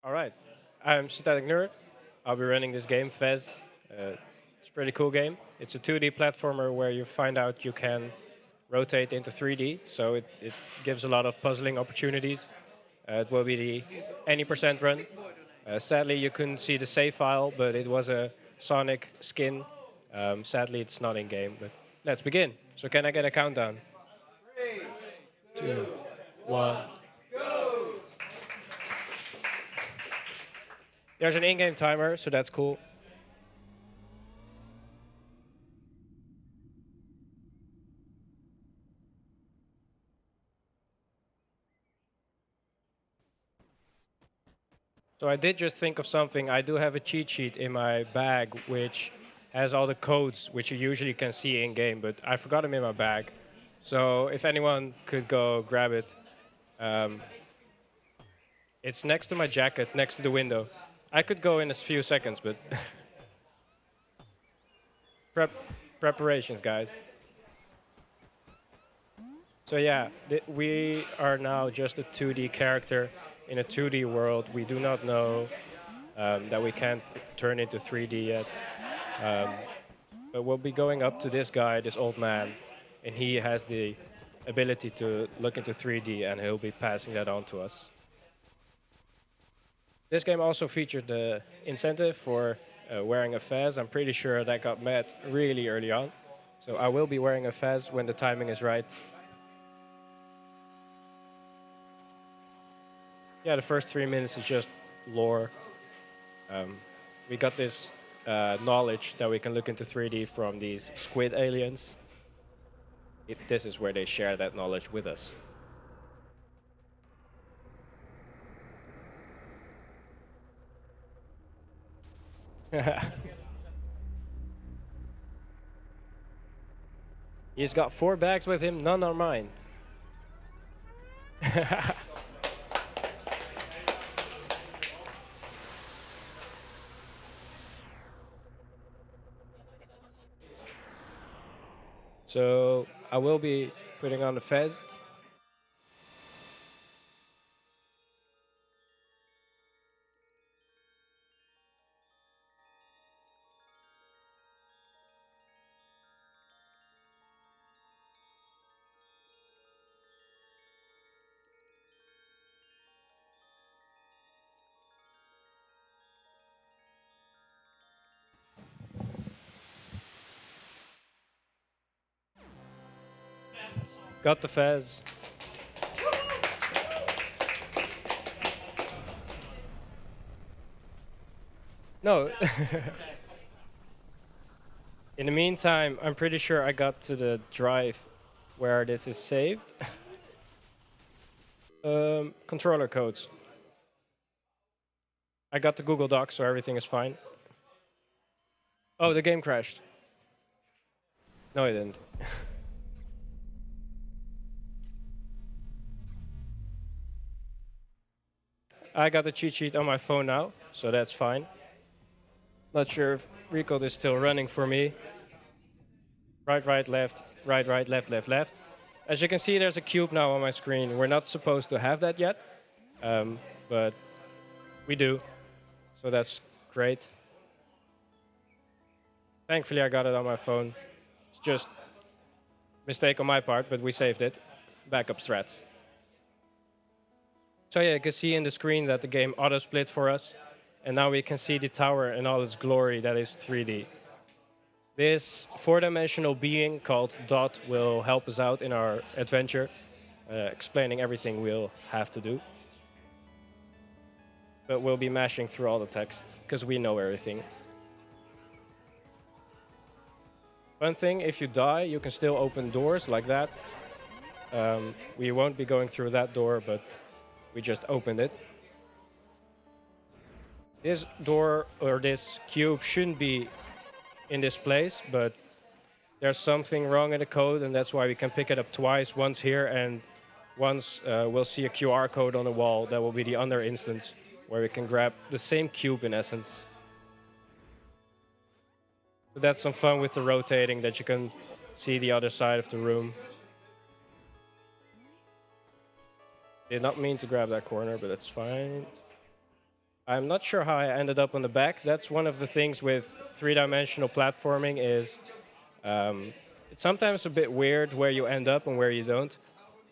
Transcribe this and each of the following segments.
All right, I'm Synthetic Nerd. I'll be running this game, Fez. It's a pretty cool game. It's a 2D platformer where you find out you can rotate into 3D, so it gives a lot of puzzling opportunities. It will be the any percent run. Sadly, you couldn't see the save file, but it was a Sonic skin. Sadly, it's not in game, but let's begin. So, can I get a countdown? Two, one. There's an in-game timer, so that's cool. So I did just think of something. I do have a cheat sheet in my bag which has all the codes which you usually can see in game, but I forgot them in my bag. So if anyone could go grab it, um, it's next to my jacket, next to the window. I could go in a few seconds, but prep preparations, guys. So yeah, we are now just a 2D character in a 2D world. We do not know that we can't turn into 3D yet. Um, but we'll be going up to this guy, this old man, and he has the ability to look into 3D, and he'll be passing that on to us. This game also featured the incentive for wearing a fez. I'm pretty sure that got met really early on. So I will be wearing a fez when the timing is right. Yeah, the first 3 minutes is just lore. Um, we got this knowledge that we can look into 3D from these squid aliens. This is where they share that knowledge with us. He's got 4 bags with him, none are mine. So I will be putting on the fez. Got the fez. No. In the meantime, I'm pretty sure I got to the drive where this is saved. Controller codes. I got the Google Docs, so everything is fine. Oh, the game crashed. No, it didn't. I got the cheat sheet on my phone now, so that's fine. Not sure if Recode is still running for me. Right, right, left, right, right, left, left, left. As you can see, there's a cube now on my screen. We're not supposed to have that yet, but we do, so that's great. Thankfully, I got it on my phone. It's just mistake on my part, but we saved it. Backup strats. So yeah, you can see in the screen that the game auto-split for us. And now we can see the tower in all its glory that is 3D. This four-dimensional being called Dot will help us out in our adventure, explaining everything we'll have to do. But we'll be mashing through all the text, because we know everything. One thing, if you die, you can still open doors like that. We won't be going through that door, but we just opened it. This door or this cube shouldn't be in this place, but there's something wrong in the code, and that's why we can pick it up twice, once here, and once we'll see a QR code on the wall. That will be the other instance where we can grab the same cube in essence. So that's some fun with the rotating, that you can see the other side of the room. Did not mean to grab that corner, but that's fine. I'm not sure how I ended up on the back. That's one of the things with three-dimensional platforming is um, it's sometimes a bit weird where you end up and where you don't.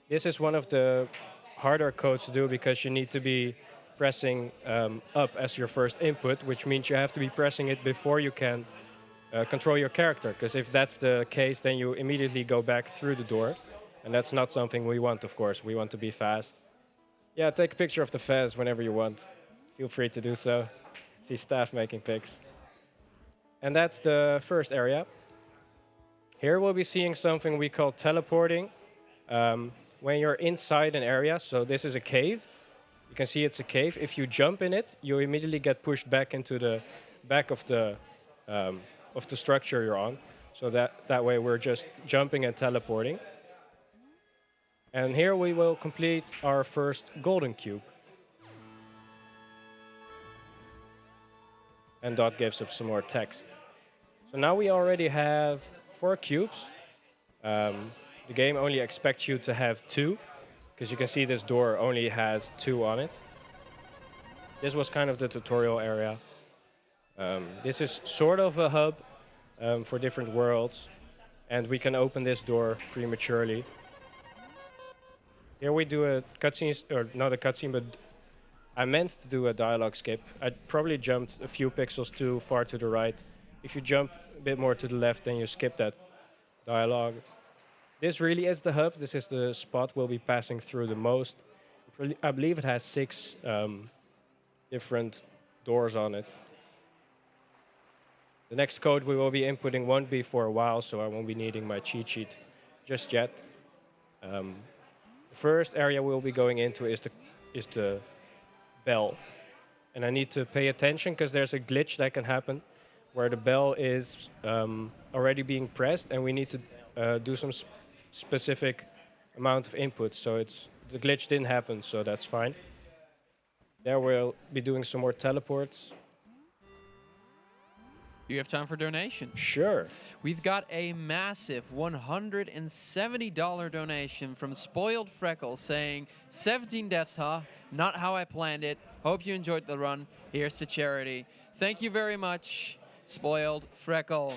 This is one of the harder codes to do because you need to be pressing up as your first input, which means you have to be pressing it before you can control your character. Because if that's the case, then you immediately go back through the door. And that's not something we want, of course. We want to be fast. Yeah, take a picture of the fez whenever you want. Feel free to do so. See staff making pics. And that's the first area. Here we'll be seeing something we call teleporting. When you're inside an area, so this is a cave. You can see it's a cave. If you jump in it, you immediately get pushed back into the back of the structure you're on. So that way we're just jumping and teleporting. And here we will complete our first golden cube. And Dot gives up some more text. So now we already have 4 cubes. The game only expects you to have 2, because you can see this door only has 2 on it. This was kind of the tutorial area. This is sort of a hub for different worlds, and we can open this door prematurely. Here we do a cutscene, or not a cutscene, but I meant to do a dialogue skip. I probably jumped a few pixels too far to the right. If you jump a bit more to the left, then you skip that dialogue. This really is the hub. This is the spot we'll be passing through the most. I believe it has 6 different doors on it. The next code we will be inputting won't be for a while, so I won't be needing my cheat sheet just yet. The first area we'll be going into is the bell. And I need to pay attention because there's a glitch that can happen where the bell is already being pressed and we need to do some specific amount of input. So the glitch didn't happen, so that's fine. There we'll be doing some more teleports. Do you have time for donation? Sure. We've got a massive $170 donation from Spoiled Freckle saying, 17 deaths, huh? Not how I planned it. Hope you enjoyed the run. Here's to charity. Thank you very much, Spoiled Freckle.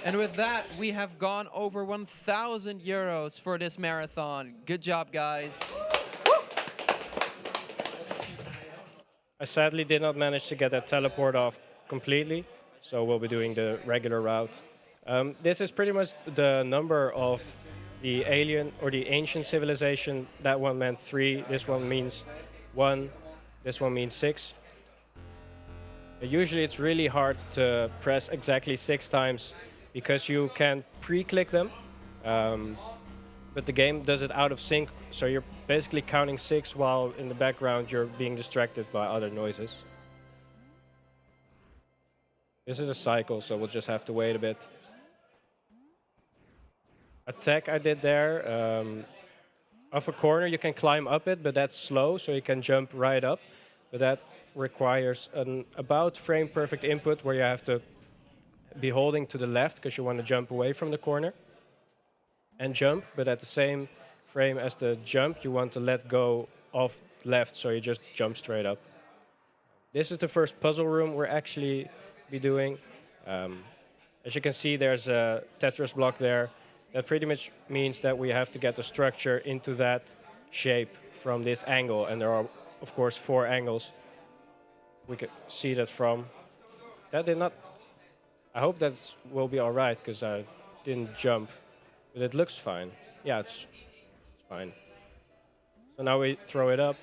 And with that, we have gone over 1,000 euros for this marathon. Good job, guys. I sadly did not manage to get that teleport off completely, so we'll be doing the regular route. This is pretty much the number of the alien or the ancient civilization. That one meant 3, this one means 1, this one means 6. Usually it's really hard to press exactly 6 times because you can pre-click them, but the game does it out of sync, so you're basically counting 6 while in the background you're being distracted by other noises. This is a cycle, so we'll just have to wait a bit. Attack I did there. Off a corner you can climb up it, but that's slow, so you can jump right up. But that requires an about frame perfect input where you have to be holding to the left because you want to jump away from the corner. And jump, but at the same frame as the jump, you want to let go of left, so you just jump straight up. This is the first puzzle room we're actually be doing. As you can see, there's a Tetris block there. That pretty much means that we have to get the structure into that shape from this angle, and there are, of course, 4 angles we could see that from. That did not... I hope that will be all right, because I didn't jump. But it looks fine. Yeah, it's fine. So now we throw it up,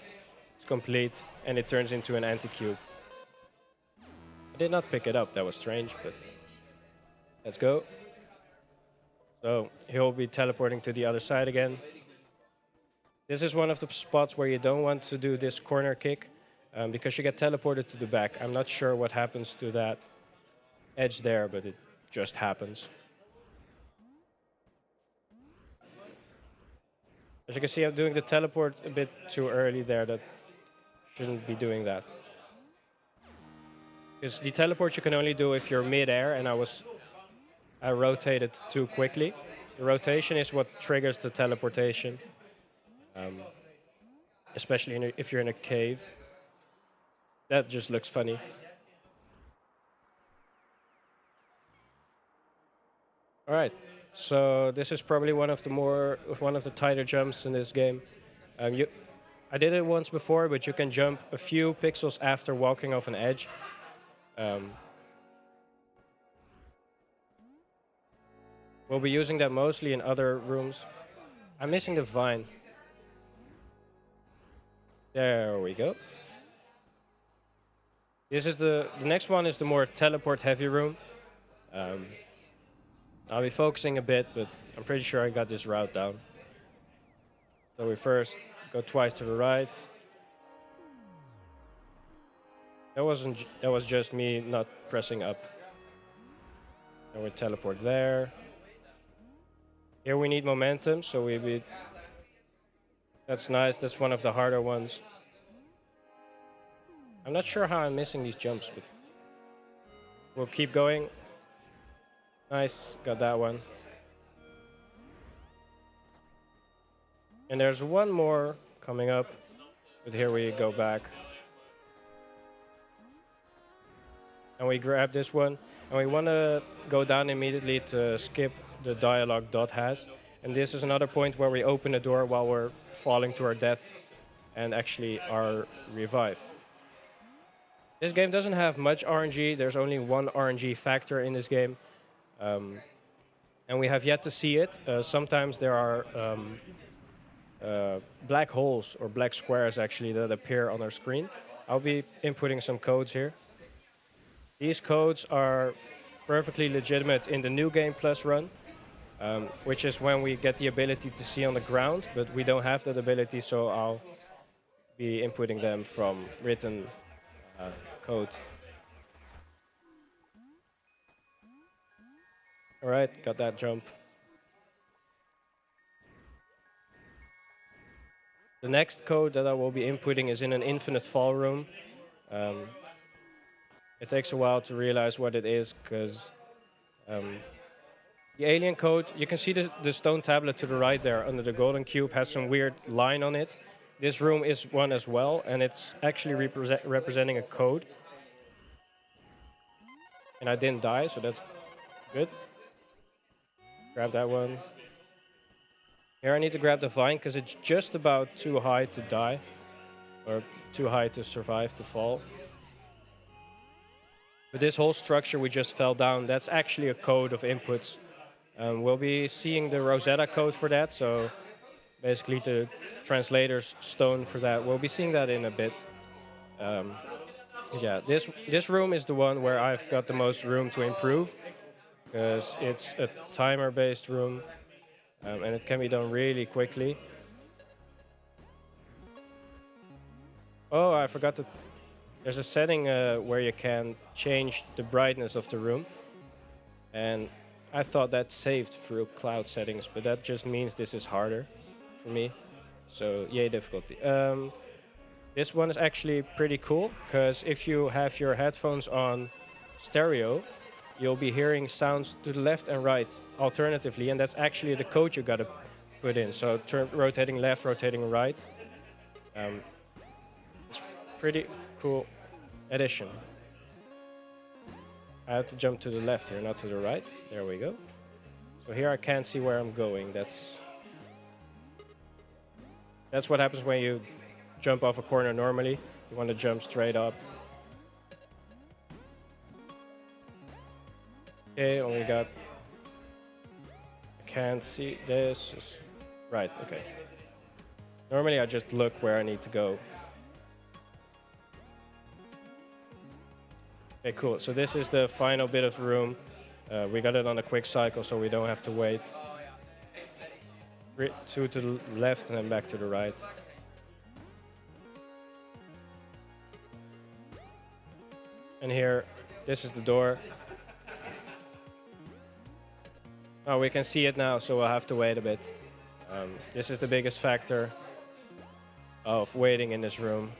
it's complete, and it turns into an anti-cube. I did not pick it up, that was strange, but let's go. So he'll be teleporting to the other side again. This is one of the spots where you don't want to do this corner kick, because you get teleported to the back. I'm not sure what happens to that edge there, but it just happens. As you can see, I'm doing the teleport a bit too early there. That shouldn't be doing that. Because the teleport you can only do if you're mid-air, and I rotated too quickly. The rotation is what triggers the teleportation. especially if you're in a cave. That just looks funny. All right, so this is probably one of the tighter jumps in this game. You, I did it once before, but you can jump a few pixels after walking off an edge. Um, we'll be using that mostly in other rooms. I'm missing the vine. There we go. This is the next one is the more teleport heavy room. Um, I'll be focusing a bit, but I'm pretty sure I got this route down. So we first go twice to the right. That was just me not pressing up. And we teleport there. Here we need momentum, so that's nice. That's one of the harder ones. I'm not sure how I'm missing these jumps, but we'll keep going. Nice, got that one. And there's one more coming up, but here we go back. And we grab this one, and we want to go down immediately to skip the dialogue Dot has. And this is another point where we open the door while we're falling to our death and actually are revived. This game doesn't have much RNG. There's only one RNG factor in this game. And we have yet to see it. Sometimes there are black holes or black squares actually that appear on our screen. I'll be inputting some codes here. These codes are perfectly legitimate in the New Game Plus run, which is when we get the ability to see on the ground, but we don't have that ability, so I'll be inputting them from written code. All right, got that jump. The next code that I will be inputting is in an infinite fall room. It takes a while to realize what it is because the alien code, you can see the stone tablet to the right there under the golden cube has some weird line on it. This room is one as well, and it's actually representing a code. And I didn't die, so that's good. Grab that one. Here I need to grab the vine because it's just about too high to die, or too high to survive the fall. But this whole structure we just fell down, that's actually a code of inputs. We'll be seeing the Rosetta code for that, so basically the translator's stone for that. We'll be seeing that in a bit. Yeah, this room is the one where I've got the most room to improve, because it's a timer-based room, and it can be done really quickly. Oh, I forgot that there's a setting where you can change the brightness of the room, and I thought that saved through cloud settings, but that just means this is harder for me. So yay difficulty. This one is actually pretty cool because if you have your headphones on stereo, you'll be hearing sounds to the left and right alternatively, and that's actually the code you gotta put in. So rotating left, rotating right. It's pretty cool addition. I have to jump to the left here, not to the right. There we go. So here I can't see where I'm going. That's what happens when you jump off a corner normally. You want to jump straight up. Okay, only got... I can't see this. Right, okay. Normally I just look where I need to go. Okay, cool. So this is the final bit of room. We got it on a quick cycle, so we don't have to wait. 2 to the left and then back to the right. And here, this is the door. Oh, we can see it now, so we'll have to wait a bit. This is the biggest factor of waiting in this room.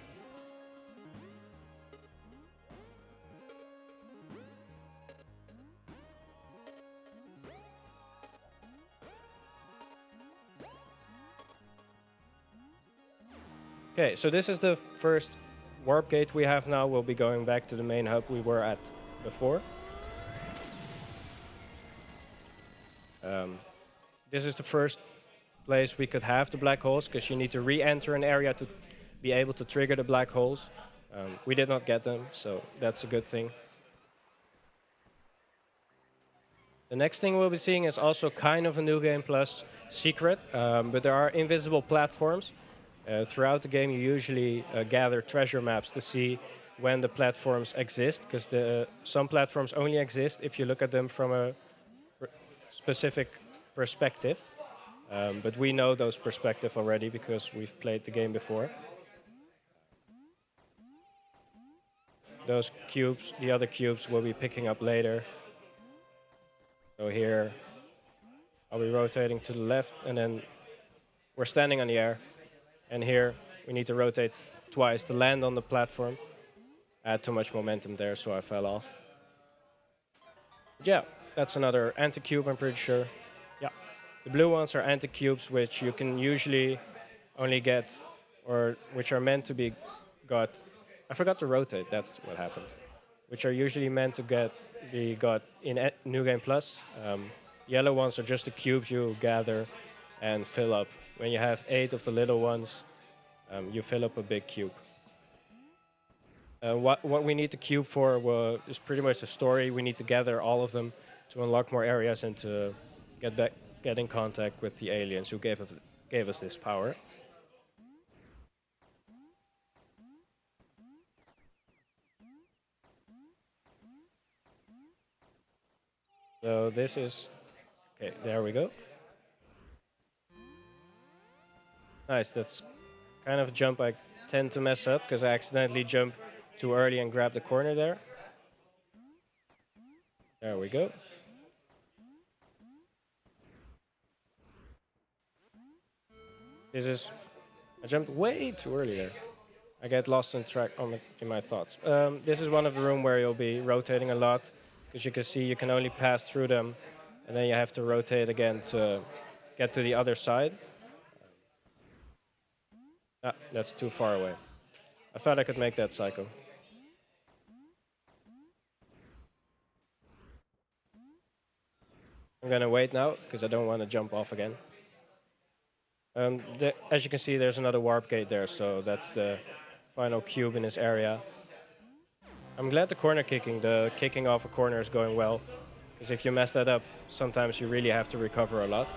Okay, so this is the first warp gate we have now. We'll be going back to the main hub we were at before. This is the first place we could have the black holes, because you need to re-enter an area to be able to trigger the black holes. We did not get them, so that's a good thing. The next thing we'll be seeing is also kind of a New Game Plus secret, but there are invisible platforms. Throughout the game, you usually gather treasure maps to see when the platforms exist, because some platforms only exist if you look at them from a specific perspective. But we know those perspectives already because we've played the game before. Those cubes, the other cubes, we'll be picking up later. So here, I'll be rotating to the left, and then we're standing on the air. And here, we need to rotate twice to land on the platform. I had too much momentum there, so I fell off. But yeah, that's another anti-cube, I'm pretty sure. Yeah, the blue ones are anti-cubes, which you can usually only get, or which are meant to be got. I forgot to rotate, that's what happened. Which are usually meant to be got in New Game Plus. Yellow ones are just the cubes you gather and fill up. When you have 8 of the little ones, you fill up a big cube. What we need the cube for is pretty much the story. We need to gather all of them to unlock more areas and to get in contact with the aliens who gave us this power. So this is... Okay, there we go. Nice, that's kind of a jump I tend to mess up because I accidentally jump too early and grab the corner there. There we go. I jumped way too early there. I get lost in track in my thoughts. This is one of the rooms where you'll be rotating a lot, because you can see you can only pass through them, and then you have to rotate again to get to the other side. Ah, that's too far away. I thought I could make that cycle. I'm gonna wait now, because I don't want to jump off again. As you can see, there's another warp gate there, so that's the final cube in this area. I'm glad the kicking off a corner is going well, because if you mess that up, sometimes you really have to recover a lot.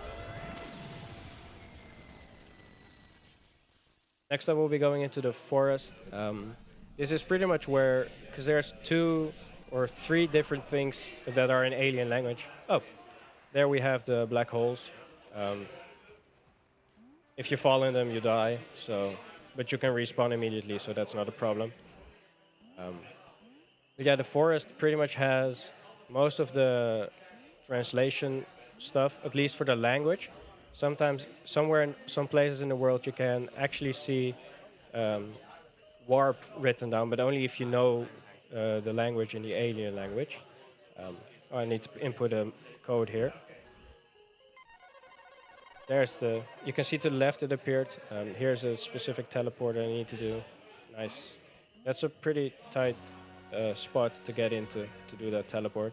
Next up, we'll be going into the forest. This is pretty much where, because there's 2 or 3 different things that are in alien language. Oh, there we have the black holes. If you fall in them, you die. But you can respawn immediately, so that's not a problem. But yeah, the forest pretty much has most of the translation stuff, at least for the language. Sometimes, somewhere in some places in the world, you can actually see warp written down, but only if you know the language in the alien language. I need to input a code here. You can see to the left it appeared. Here's a specific teleport I need to do. Nice. That's a pretty tight spot to get into to do that teleport.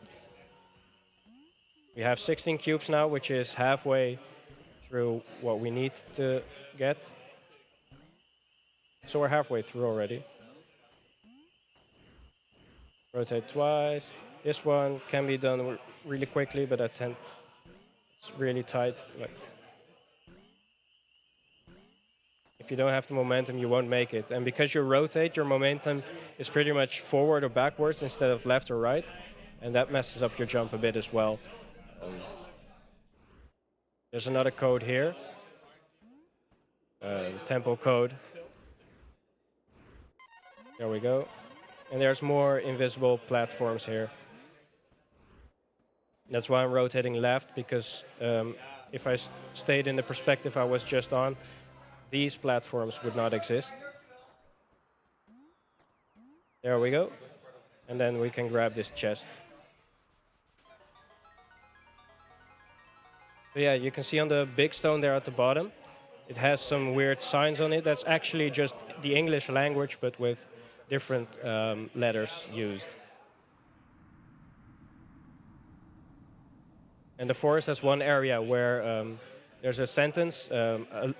We have 16 cubes now, which is halfway through what we need to get. So we're halfway through already. Rotate twice. This one can be done really quickly, but it's really tight. If you don't have the momentum, you won't make it. And because you rotate, your momentum is pretty much forward or backwards instead of left or right. And that messes up your jump a bit as well. There's another code here. Tempo code. There we go. And there's more invisible platforms here. That's why I'm rotating left, because if I stayed in the perspective I was just on, these platforms would not exist. There we go. And then we can grab this chest. So yeah, you can see on the big stone there at the bottom, it has some weird signs on it. That's actually just the English language, but with different letters used. And the forest has one area where there's a sentence: the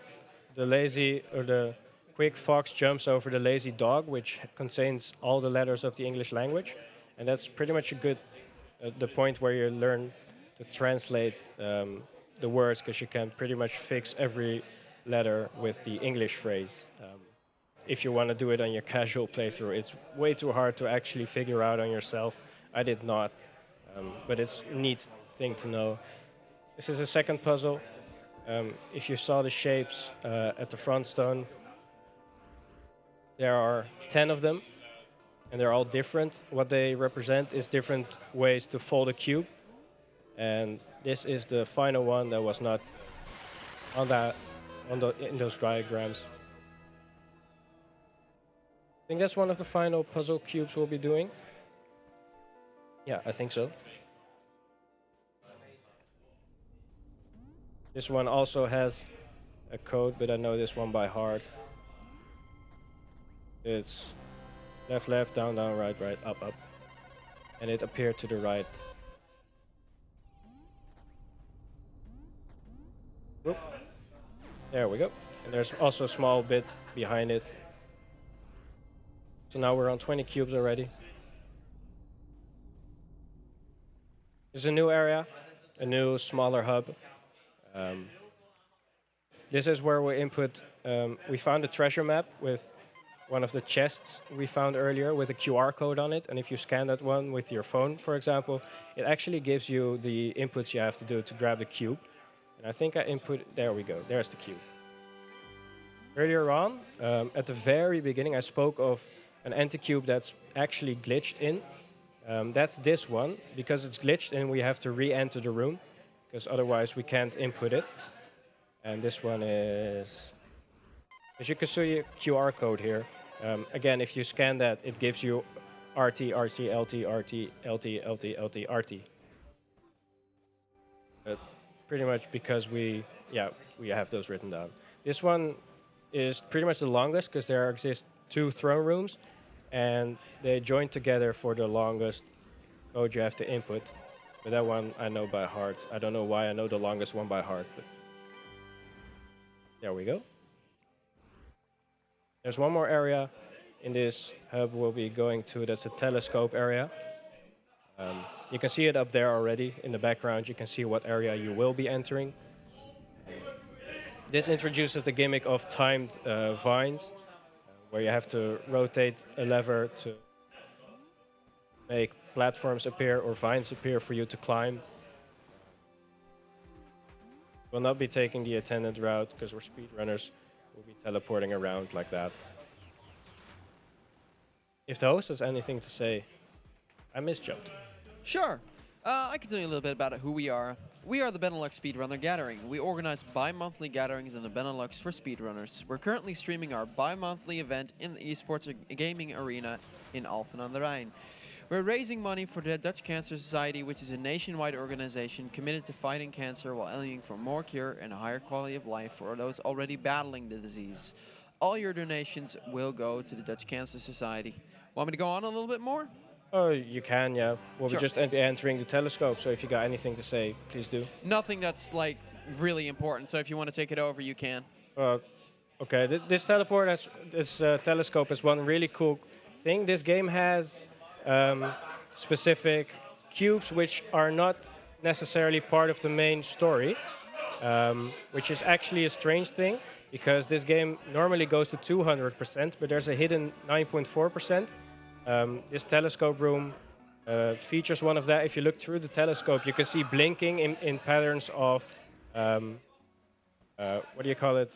lazy or the quick fox jumps over the lazy dog, which contains all the letters of the English language, and that's pretty much a good the point where you learn to translate the words, because you can pretty much fix every letter with the English phrase. If you want to do it on your casual playthrough, it's way too hard to actually figure out on yourself. I did not, but it's a neat thing to know. This is a second puzzle. If you saw the shapes at the front stone, there are 10 of them, and they're all different. What they represent is different ways to fold a cube, and this is the final one that was not on that in those diagrams. I think that's one of the final puzzle cubes we'll be doing. Yeah, I think so. This one also has a code, but I know this one by heart. It's left, left, down, down, right, right, up, up. And it appeared to the right. Oop. There we go. And there's also a small bit behind it. So now we're on 20 cubes already. There's a new area, a new smaller hub. This is where we input. We found a treasure map with one of the chests we found earlier with a QR code on it. And if you scan that one with your phone, for example, it actually gives you the inputs you have to do to grab the cube. And I think I input, there we go, there's the cube. Earlier on, at the very beginning, I spoke of an anti-cube that's actually glitched in. That's this one. Because it's glitched in, we have to re-enter the room, because otherwise we can't input it. And this one is, as you can see, a QR code here. Again, if you scan that, it gives you RT, RT, LT, RT, LT, LT, LT, RT. Pretty much because we have those written down. This one is pretty much the longest because there exist 2 throne rooms, and they join together for the longest code you have to input. But that one I know by heart. I don't know why I know the longest one by heart, but there we go. There's one more area in this hub we'll be going to. That's a telescope area. You can see it up there already in the background. You can see what area you will be entering. This introduces the gimmick of timed vines, where you have to rotate a lever to make platforms appear or vines appear for you to climb. We'll not be taking the attendant route because we're speedrunners. We'll be teleporting around like that. If the host has anything to say, I misjumped. Sure. I can tell you a little bit about who we are. We are the Benelux Speedrunner Gathering. We organize bi-monthly gatherings in the Benelux for speedrunners. We're currently streaming our bi-monthly event in the esports gaming arena in Alphen aan den Rijn. We're raising money for the Dutch Cancer Society, which is a nationwide organization committed to fighting cancer while aiming for more cure and a higher quality of life for those already battling the disease. All your donations will go to the Dutch Cancer Society. Want me to go on a little bit more? Oh, you can, yeah. We'll Sure. be just entering the telescope, so if you got anything to say, please do. Nothing that's like really important, so if you want to take it over, you can. Okay, this telescope is one really cool thing. This game has specific cubes which are not necessarily part of the main story, which is actually a strange thing, because this game normally goes to 200%, but there's a hidden 9.4%. This telescope room features one of that. If you look through the telescope, you can see blinking in patterns of, what do you call it,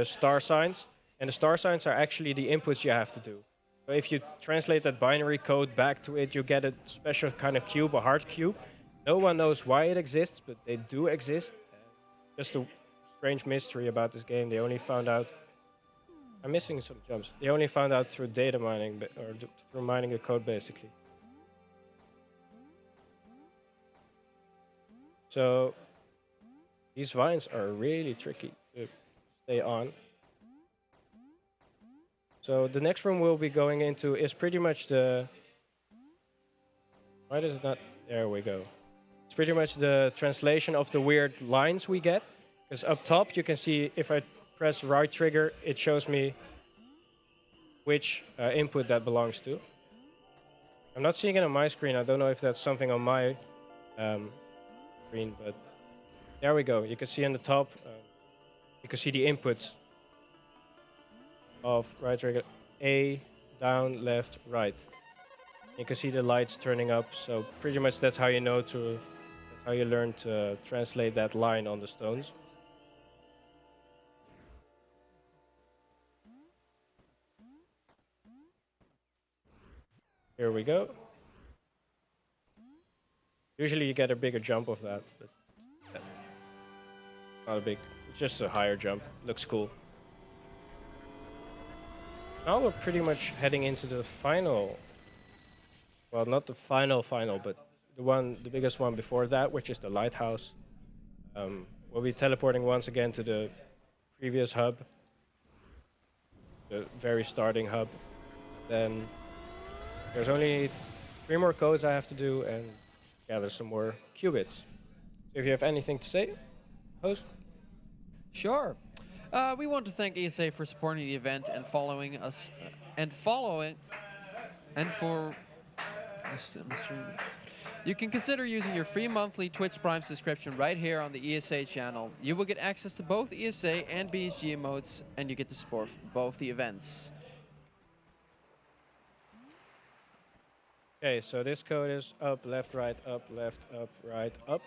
star signs. And the star signs are actually the inputs you have to do. So if you translate that binary code back to it, you get a special kind of cube, a hard cube. No one knows why it exists, but they do exist. Just a strange mystery about this game. They only found out... I'm missing some jumps. They only found out through data mining, or through mining the code, basically. So these vines are really tricky to stay on. So the next room we'll be going into is pretty much the. Why does it not? There we go. It's pretty much the translation of the weird lines we get. Because up top you can see if I press right trigger, it shows me which input that belongs to. I'm not seeing it on my screen. I don't know if that's something on my um, screen, but there we go. You can see on the top, you can see the inputs of right trigger, A, down, left, right. You can see the lights turning up. So pretty much that's how you know to, that's how you learn to translate that line on the stones. Here we go. Usually you get a bigger jump of that, but not a big, it's just a higher jump. Looks cool. Now we're pretty much heading into the final. Well, not the final, but the biggest one before that, which is the Lighthouse. We'll be teleporting once again to the previous hub, the very starting hub. Then there's only 3 more codes I have to do and gather some more qubits. So if you have anything to say, host? Sure. We want to thank ESA for supporting the event and following us, and for. You can consider using your free monthly Twitch Prime subscription right here on the ESA channel. You will get access to both ESA and BSG emotes, and you get to support both the events. Okay, so this code is up, left, right, up, left, up, right, up.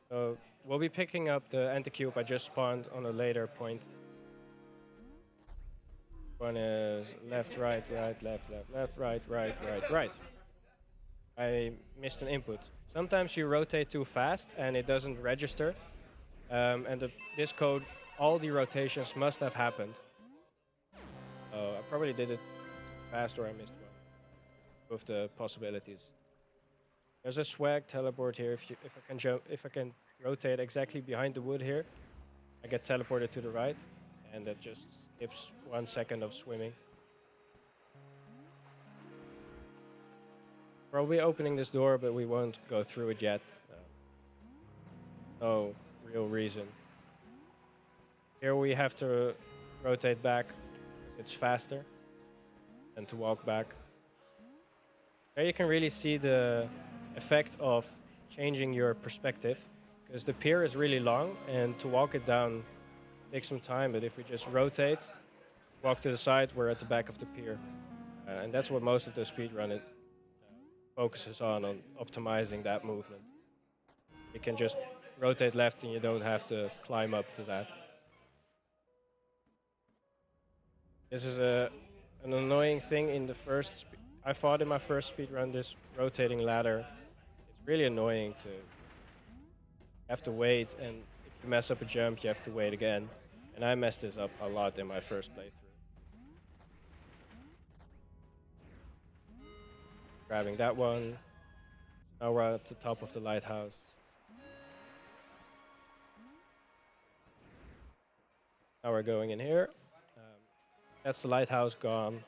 So we'll be picking up the anti-cube I just spawned on a later point. One is left, right, right, left, left, left, right, right, right, right. I missed an input. Sometimes you rotate too fast and it doesn't register. This code, all the rotations must have happened. I probably did it fast or I missed one. With the possibilities. There's a swag teleport here. If I can rotate exactly behind the wood here, I get teleported to the right, and that just skips 1 second of swimming. Probably opening this door, but we won't go through it yet. No real reason. Here we have to rotate back. It's faster than to walk back. There you can really see the effect of changing your perspective, because the pier is really long, and to walk it down takes some time, but if we just rotate, walk to the side, we're at the back of the pier. And that's what most of the speedrun focuses on optimizing that movement. You can just rotate left and you don't have to climb up to that. This is an annoying thing in the first. I fought in my first speedrun this rotating ladder. It's really annoying to have to wait, and if you mess up a jump, you have to wait again. And I messed this up a lot in my first playthrough. Grabbing that one. Now we're at the top of the lighthouse. Now we're going in here. That's the lighthouse gone.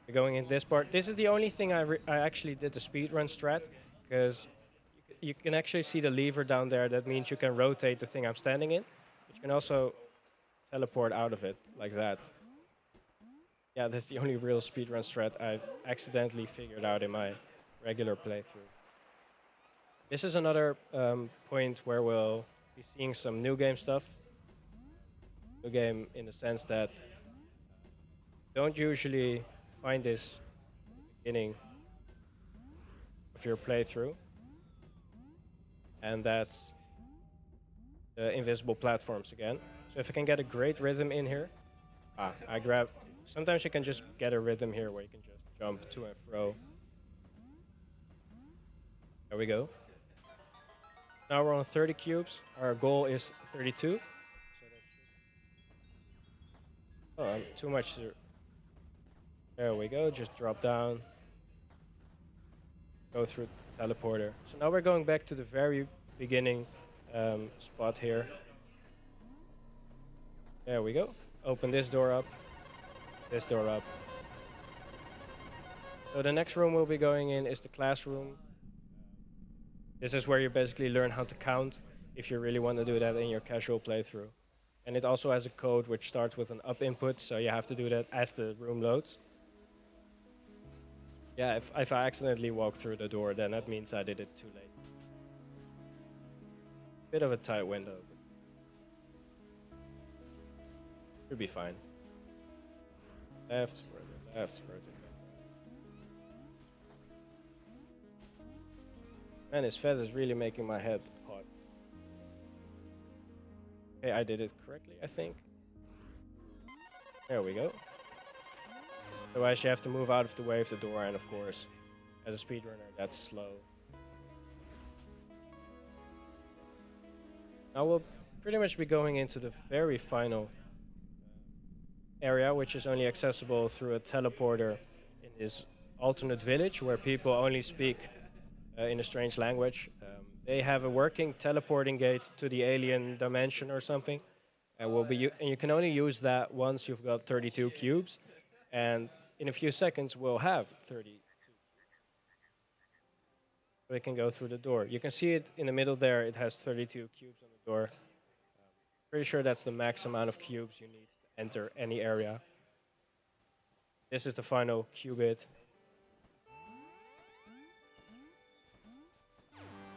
We're going in this part. This is the only thing I actually did the speedrun strat, because you can actually see the lever down there. That means you can rotate the thing I'm standing in, but you can also teleport out of it like that. Yeah, that's the only real speedrun strat I accidentally figured out in my regular playthrough. This is another point where we'll be seeing some new game stuff. New game in the sense that don't usually find this at the beginning of your playthrough. And that's the invisible platforms again. So if I can get a great rhythm in here, I grab. Sometimes you can just get a rhythm here where you can just jump to and fro. There we go. Now we're on 30 cubes. Our goal is 32. Oh, I'm too much. There we go. Just drop down. Go through teleporter. So now we're going back to the very beginning spot here. There we go. Open this door up, this door up. So the next room we'll be going in is the classroom. This is where you basically learn how to count if you really want to do that in your casual playthrough. And it also has a code which starts with an up input, so you have to do that as the room loads. Yeah, if I accidentally walk through the door, then that means I did it too late. Bit of a tight window. Should be fine. Left, further left, further left. Man, this fez is really making my head hot. Okay, I did it correctly, I think. There we go. Otherwise, you have to move out of the way of the door, and of course, as a speedrunner, that's slow. Now we'll pretty much be going into the very final area, which is only accessible through a teleporter in this alternate village where people only speak in a strange language. They have a working teleporting gate to the alien dimension or something, and and you can only use that once you've got 32 cubes, and in a few seconds we'll have 32. We can go through the door. You can see it in the middle there. It has 32 cubes on the door. Pretty sure that's the max amount of cubes you need to enter any area. This is the final qubit.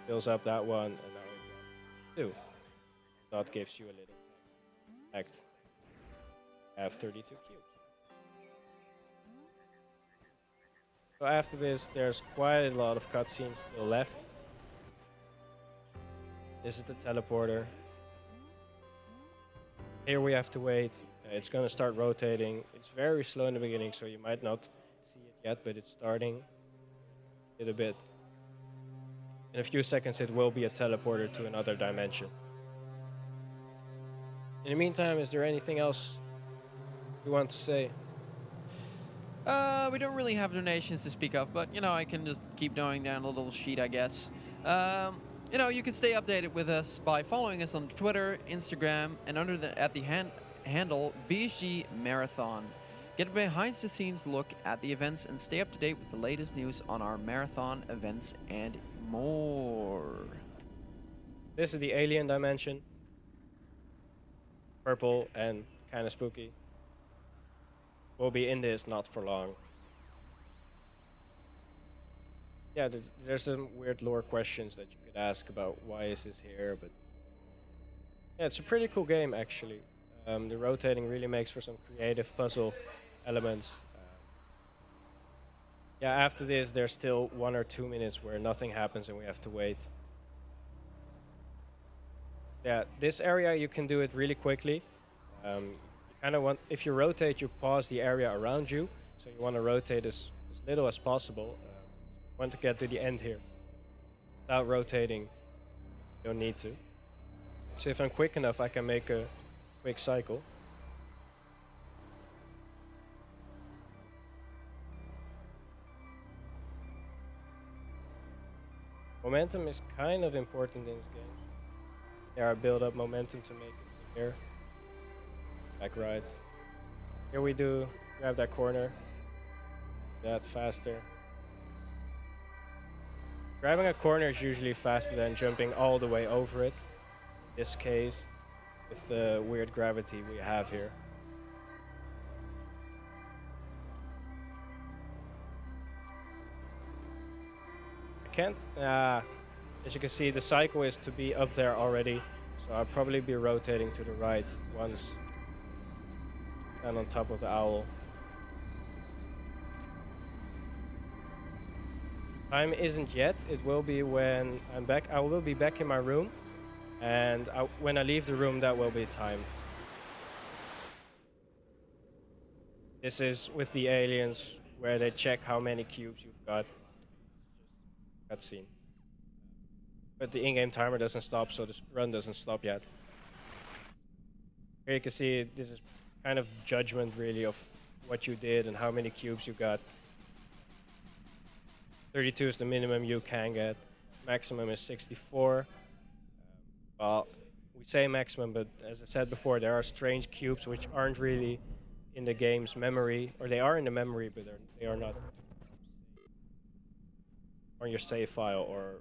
Fills up that one, and now we got 2. That gives you a little act. Have 32 cubes. So after this, there's quite a lot of cutscenes still left. This is the teleporter. Here we have to wait. It's going to start rotating. It's very slow in the beginning, so you might not see it yet, but it's starting a bit. In a few seconds, it will be a teleporter to another dimension. In the meantime, is there anything else you want to say? We don't really have donations to speak of, but, I can just keep going down the little sheet, I guess. You can stay updated with us by following us on Twitter, Instagram, and at the handle BSG Marathon. Get a behind-the-scenes look at the events and stay up to date with the latest news on our marathon events and more. This is the alien dimension. Purple and kind of spooky. We'll be in this not for long. Yeah, there's some weird lore questions that you could ask about why is this here, but yeah, it's a pretty cool game actually. The rotating really makes for some creative puzzle elements. Yeah, after this, there's still 1 or 2 minutes where nothing happens and we have to wait. Yeah, this area you can do it really quickly. You kind of want, if you rotate, you pause the area around you, so you want to rotate as little as possible. You want to get to the end here. Without rotating, you don't need to. So if I'm quick enough, I can make a quick cycle. Momentum is kind of important in this game. Yeah, I build up momentum to make it here. Back right. Here we do grab that corner. That faster. Grabbing a corner is usually faster than jumping all the way over it. In this case, with the weird gravity we have here. I can't, as you can see, the cycle is to be up there already, so I'll probably be rotating to the right once and on top of the owl. Time isn't yet. It will be when I'm back. I will be back in my room, and when I leave the room, that will be time. This is with the aliens, where they check how many cubes you've got. Cutscene. But the in-game timer doesn't stop, so the run doesn't stop yet. Here you can see this is kind of judgment, really, of what you did and how many cubes you got. 32 is the minimum you can get. Maximum is 64. Well, we say maximum, but as I said before, there are strange cubes which aren't really in the game's memory, or they are in the memory, but they are not on your save file or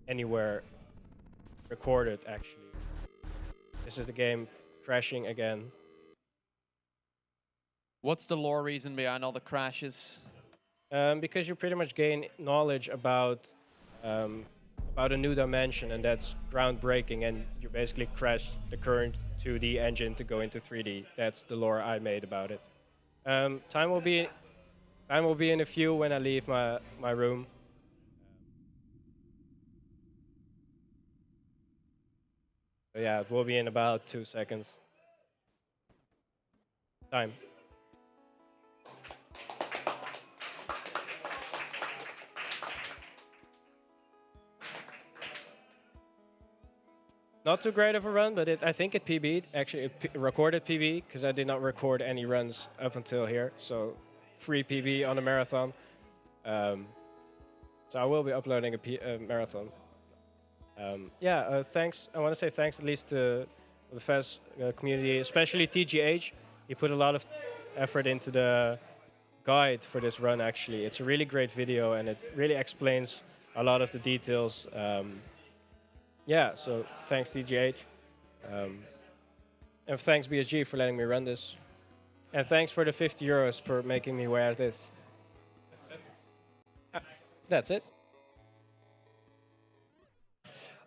anywhere recorded. Actually, this is the game crashing again. What's the lore reason behind all the crashes? Because you pretty much gain knowledge um, about a new dimension, and that's groundbreaking. And you basically crash the current 2D engine to go into 3D. That's the lore I made about it. Um, time will be time will be in a few when I leave my room. But yeah, it will be in about 2 seconds. Time. Not too great of a run, but I think it PB'd. Actually, it recorded PB because I did not record any runs up until here. So free PB on a marathon. Um, so I will be uploading a marathon. Yeah, thanks. I want to say thanks at least to the Fez community, especially TGH. He put a lot of effort into the guide for this run. Actually, it's a really great video, and it really explains a lot of the details. Yeah, so thanks TGH. Um, and thanks BSG for letting me run this. And thanks for the €50 for making me wear this. That's it.